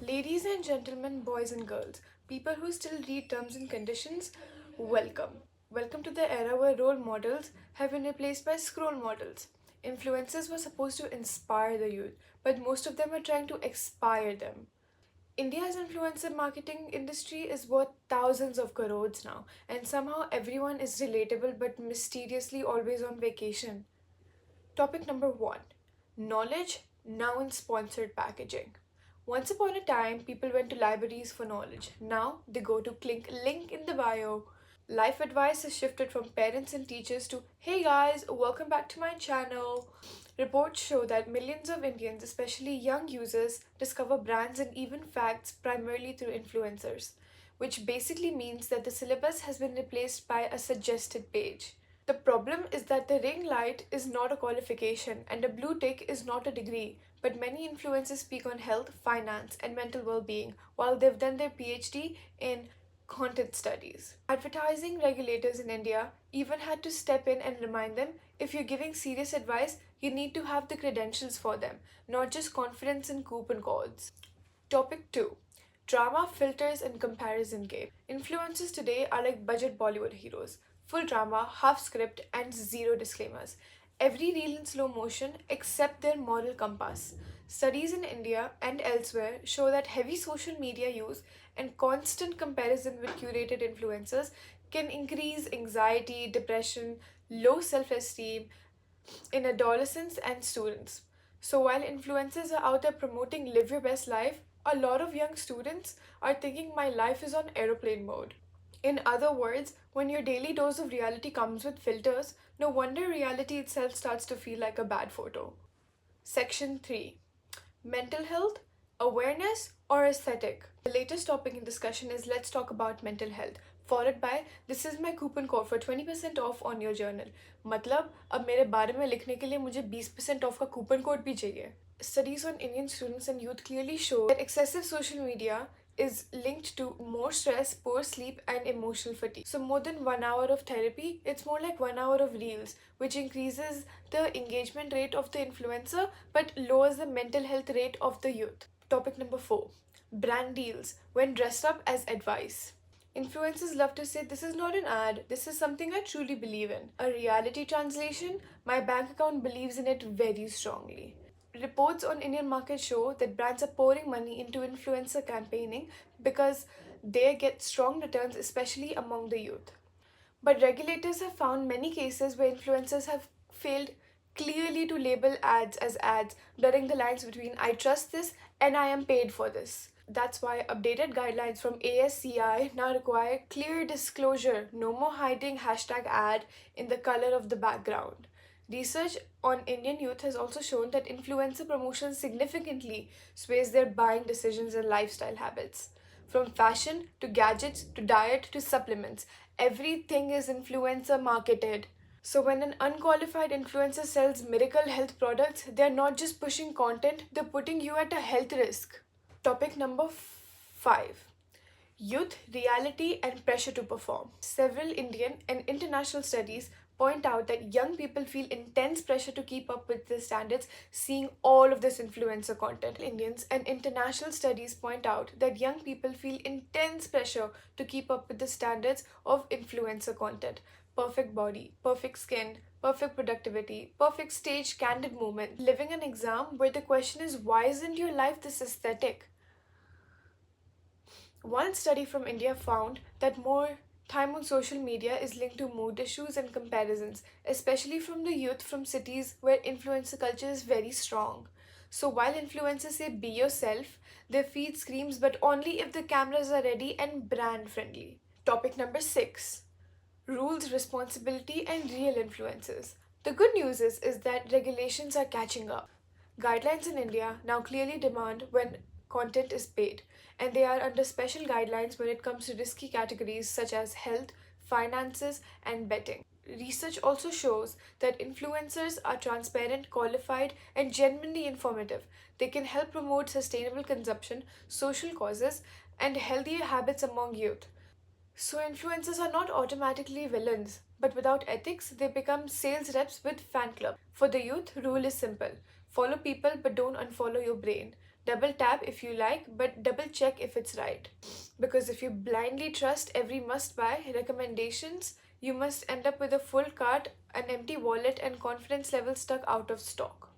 Ladies and gentlemen, boys and girls, people who still read terms and conditions, welcome. Welcome to the era where role models have been replaced by scroll models. Influencers were supposed to inspire the youth, but most of them are trying to expire them. India's influencer marketing industry is worth thousands of crores now, and somehow everyone is relatable but mysteriously always on vacation. Topic number one: knowledge, now in sponsored packaging. Once upon a time, people went to libraries for knowledge. Now they go to click link in the bio. Life advice has shifted from parents and teachers to hey guys, welcome back to my channel. Reports show that millions of Indians, especially young users, discover brands and even facts primarily through influencers, which basically means that the syllabus has been replaced by a suggested page. The problem is that the ring light is not a qualification and a blue tick is not a degree, but many influencers speak on health, finance, and mental well being while they've done their PhD in content studies. Advertising regulators in India even had to step in and remind them if you're giving serious advice, you need to have the credentials for them, not just confidence and coupon codes. Topic 2: drama, filters, and comparison game. Influencers today are like budget Bollywood heroes: full drama, half script, and zero disclaimers. Every reel in slow motion except their moral compass. Studies in India and elsewhere show that heavy social media use and constant comparison with curated influencers can increase anxiety, depression, low self esteem in adolescents and students. So while influencers are out there promoting live your best life, a lot of young students are thinking my life is on aeroplane mode. In other words, when your daily dose of reality comes with filters, no wonder reality itself starts to feel like a bad photo. Section 3: mental health, awareness, or aesthetic. The latest topic in discussion is let's talk about mental health, followed by this is my coupon code for 20% off on your journal. मतलब अब मेरे बारे में लिखने के लिए मुझे 20% off का coupon code भी चाहिए. Studies on Indian students and youth clearly show that excessive social media is linked to more stress, poor sleep, and emotional fatigue. So, more than 1 hour of therapy, it's more like 1 hour of reels, which increases the engagement rate of the influencer but lowers the mental health rate of the youth. Topic number 4: brand deals when dressed up as advice. Influencers love to say this is not an ad, this is something I truly believe in. A reality translation: my bank account believes in it very strongly. Reports on Indian market show that brands are pouring money into influencer campaigning because they get strong returns, especially among the youth. But regulators have found many cases where influencers have failed clearly to label ads as ads, blurring the lines between I trust this and I am paid for this. That's why updated guidelines from ASCI now require clear disclosure, no more hiding hashtag ad in the color of the background. Research on Indian youth has also shown that influencer promotion significantly sways their buying decisions and lifestyle habits. From fashion to gadgets to diet to supplements, everything is influencer marketed. So, when an unqualified influencer sells miracle health products, they're not just pushing content, they're putting you at a health risk. Topic number 5: youth, reality, and pressure to perform. Several Indian and international studies point out that young people feel intense pressure to keep up with the standards, seeing all of this influencer content. Indians and international studies point out that young people feel intense pressure to keep up with the standards of influencer content. Perfect body, perfect skin, perfect productivity, perfect stage candid moment, living an exam where the question is why isn't your life this aesthetic? One study from India found that more time on social media is linked to mood issues and comparisons, especially from the youth from cities where influencer culture is very strong. So while influencers say be yourself, their feed screams but only if the cameras are ready and brand friendly. Topic number 6: rules, responsibility, and real influencers. The good news is that regulations are catching up. Guidelines in India now clearly demand when content is paid, and they are under special guidelines when it comes to risky categories such as health, finances, and betting. Research also shows that influencers are transparent, qualified, and genuinely informative. They can help promote sustainable consumption, social causes, and healthier habits among youth. So, influencers are not automatically villains, but without ethics, they become sales reps with fan club. For the youth, rule is simple: follow people but don't unfollow your brain. Double tap if you like, but double check if it's right. Because if you blindly trust every must buy recommendations, you must end up with a full cart, an empty wallet, and confidence level stuck out of stock.